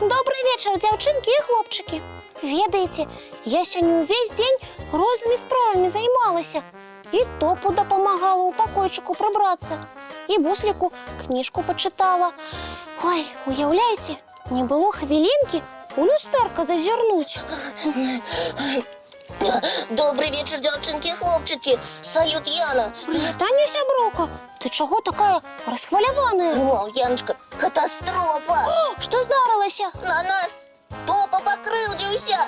Добрый вечер, девчонки и хлопчики. Ведаете, я сегодня весь день разными справами займалась. И Топу допомагала у покойчику прибраться, и Буслику книжку почитала. Ой, уявляете, не было хвилинки у люстерка зазирнуть. Добрый вечер, девчонки и хлопчики. Салют, Яна. Таня Сяброка, ты чего такая расхваляваная? О, Яночка, катастрофа. Что здарилася? На нас Топа покрыўдзіўся.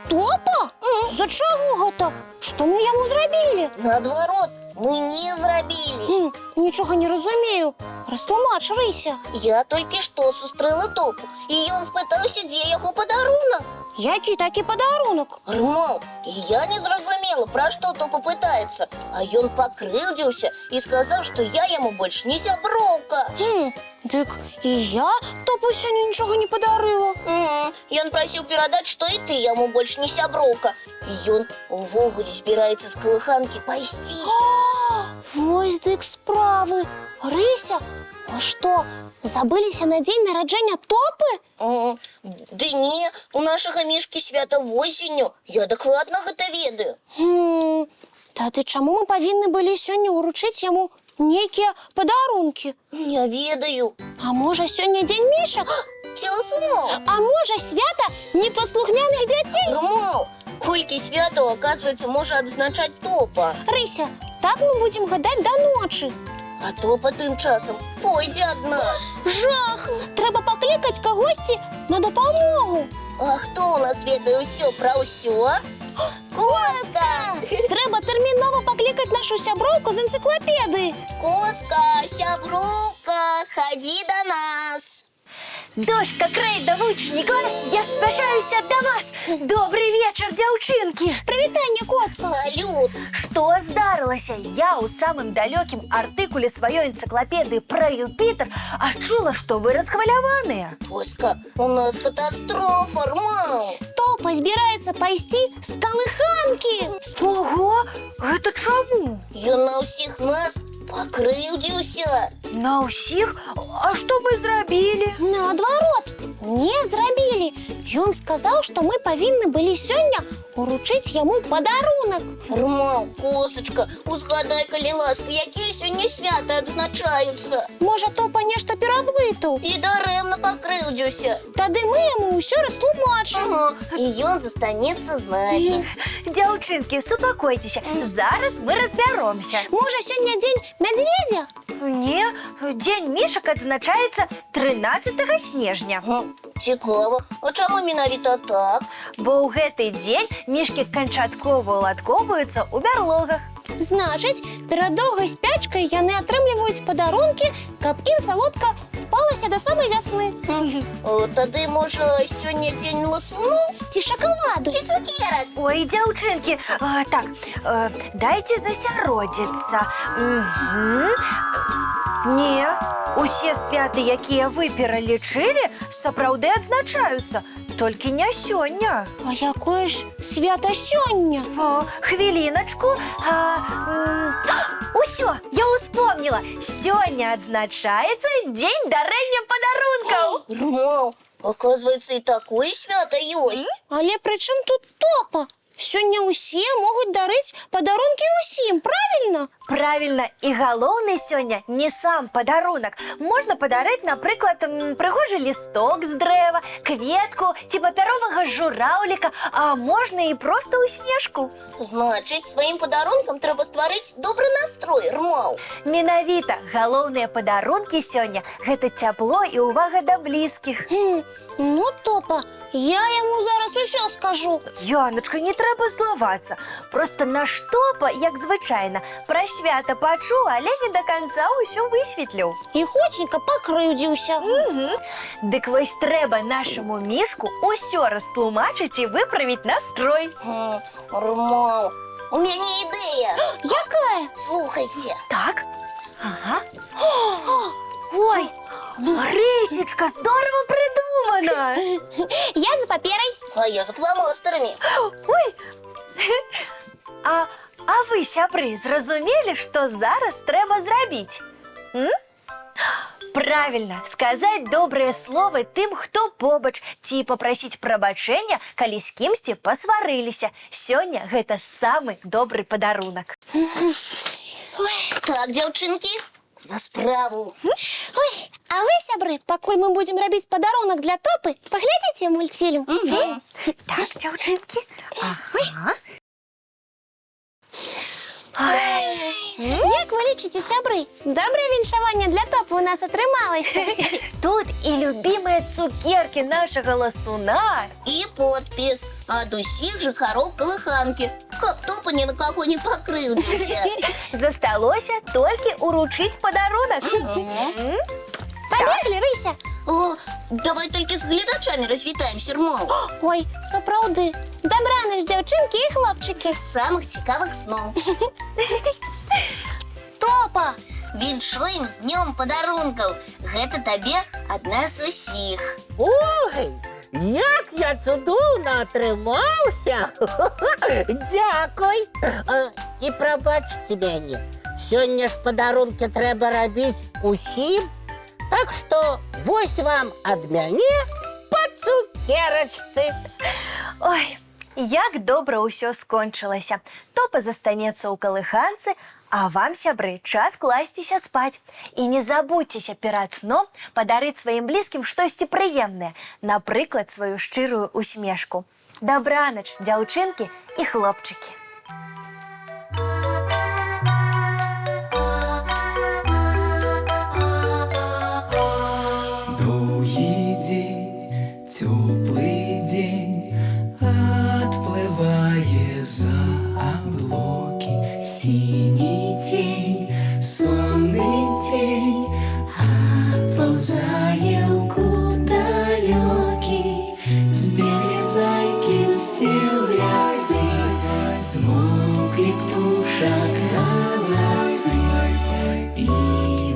Топа? За чего это? Что мы ему зрабили? Наадварот, мы не зрабілі. Нічога не разумею. Растлумач, Рыся. Я толькі што сустрэла Топу, і ён спытаўся, дзе яго падарунак. Які такі падарунок? Рмаў, і я не зразумела, пра што Топа пытаецца. А ён пакрыўдзіўся і сказаў, што я яму больш не сяброўка. Дык і я Топу сёння нічога не падарыла. Ён прасіў перадаць, што і ты яму больш не сяброўка. І ён увогуле збіраецца з калыханкі пайсці. Вось дык справы. Рыся, а што, забыліся на дзень нараджэння Топы? Ды не, у нашага мішкі свята восенню. Я дакладна гэта ведаю. Тады чаму мы павінны былі сёння ўручыць яму нейкія падарункі? Не ведаю. А можа, сёння дзень мішак? Ці ласуноў? А можа, свята непаслухмяных дзяцей? Рмаў, колькі святаў, оказваецца, можа адзначаць Топа. Рыся, так мы будзем гадаць да ночы. А Топа тым часам пойдзе ад нас. Жах! Трэба паклікаць кагосьці на дапамогу. А хто ў нас ведае ўсё пра ўсё? Коска! Трэба тэрмінова паклікаць нашу сяброўку з энцыклапедыі. Коска, сяброўка, хадзі да нас. Дошка, крейда, вучні клас, я спяшаюся до вас. Добрый вечер, дзяўчынкі. Прывітанне, Коска. Салют. Што здарылася? Я ў самым далёкім артыкуле сваёй энцыклапедыі пра Юпітер адчула, што вы расхваляваныя. Коска, у нас катастрофа, Рмаў. Топа збіраецца пайсці з калыханкі. Ого, гэта чаму? Ён на ўсіх нас пакрыўдзіўся. На ўсіх? А што мы зрабілі? Наадварот, не зрабілі. Ён сказаў, што мы павінны былі сёння уручыць яму падарунак. Рмаў, Косачка, узгадай, калі ласка, якія сёння святы адзначаюцца. Можа, Топа нешта пераблытаў. І дарэмна пакрыўдзіўся. Тады мы яму ўсё растлумачым. І ён застанецца з намі. Дзяўчынкі, супакойцеся, зараз мы разбяромся. Можа, сёння дзень мядзведзя? Не, дзень мішак адзначаецца 13 снежня. Цікава, а чаму менавіта так? Бо ў гэты дзень мішкі канчаткова ўладкоўваюцца ў бярлогах. Значыць, перад доўгай спячкай яны атрымліваюць падарункі, каб ім салодка спалася да самай вясны. Тады, можа, сёння дзень ласуну? Ці шакаладу? Ці цукерак? Ой, дзяўчынкі, дайце засяродзіцца. Не, усе святы, якія вы пералічылі, сапраўды адзначаюцца, толькі не сёння. А якое ж свята сёння? Хвіліначку. Усё, я успомніла. Сёння адзначаецца дзень дарэння падарункаў. Рмаў, оказваецца, і такое свята ёсць. Але пры чым тут Топа? Сёння ўсе могуць дарыць падарункі ўсім, правільна? Правильно, і галоўны сёння не сам падарунак. Можна падарыць, напрыклад, прыгожы лісток з дрэва, кветку ці папяровага жураўліка, а можна і проста усмешку. Значыць, сваім падарункам трэба стварыць добры настрой, Рмаў. Менавіта, галоўныя падарункі сёння – гэта цяпло і ўвага да блізкіх. Ну, Топа, я яму зараз усё скажу. Яночка, не трэба злавацца. Проста наш Топа, як звычайна, пра свята пачуў, але не да канца ўсё высветліў. І хоценька пакрыўдзіўся. Дык вось трэба нашаму мішку ўсё растлумачыць і выправіць настрой. Рмаў, у мяне ідэя. Якая? Слухайце. Так? Ага. Ой, Рисечка, здорово придумано! Я за паперой. А я за фломастерами. Ой! А ви, сябри, зрозуміли, що зараз треба зробити? М? Правильно, сказати добре слово тим, хто побач, ці попросить пробачення, коли з кимсь посварилися. Сьогодні гэта самый добрый подарунок. Так, дзяўчынкі, за справу. Ой, а вы, сябры, пакуль мы будем робіць падарунак для Топы, паглядзіце мультфільм. Так, дзяўчынкі. Ага. Як ви лічыце, сябры? Добрае віншаванне для Топы у нас атрымалася. Тут і любимые цукерки нашего ласуна. І подпіс ад усіх жыхароў калыханкі, каб Топа ні на каго не пакрыўдзіўся. Засталося толькі уручыць падарунак. Пабеглі, Рыся. О, давай толькі з гледачамі развітаемся, Рмо. Ой, сапраўды. Дабраныч, дзяўчынкі і хлопчыкі. Самых цікавых сноў. Топа! Віншуем з днём падарункаў. Гэта табе ад нас усіх. Ой, як я цудоўна атрымаўся! Дзякуй! І прабачце мяне, сёння ж падарункі трэба рабіць усім, так што вось вам ад мяне па цукерачцы. Ой, як добра ўсё скончылася. Топа застанецца ў калыханцы, а вам, сябры, час класціся спаць. І не забудзьцеся перад сном падарыць сваім блізкім штосьці прыемнае, напрыклад, сваю шчырую усмешку. Дабранач, дзяўчынкі і хлопчыкі. Долгий день, теплый день, отплывая за облаки. Синий тень, сонный тень, отползая куда далекий. Сбегли зайки все в лесы, смолкли птушек голосы. И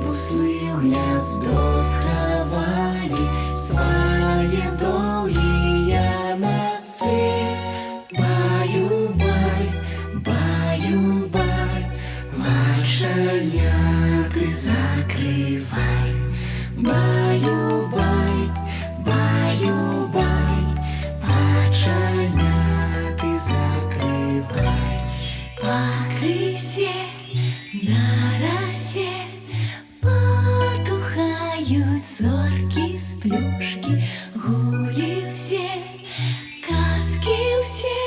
буслы в гнездо сховали свои долгие носы. Баю-бай, баю-бай, вошеняты закрывай. Баю-бай, баю-бай, вошеняты закрывай. По крысе на росе потухают зорки с плюшки. Гули все, казки все,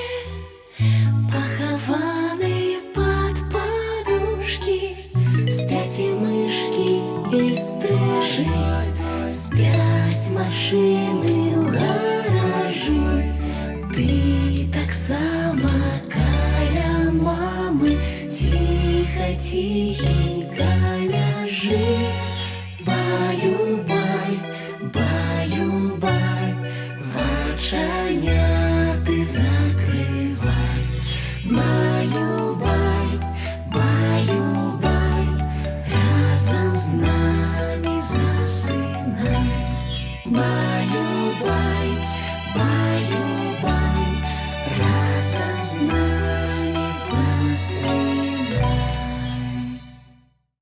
похованы под подушки. Спят и мышки, и стрижи, спят машины в гаражи. Ты так само каля мамы, тихо-тихенько ляжи. Баю-бай, баю-бай, вача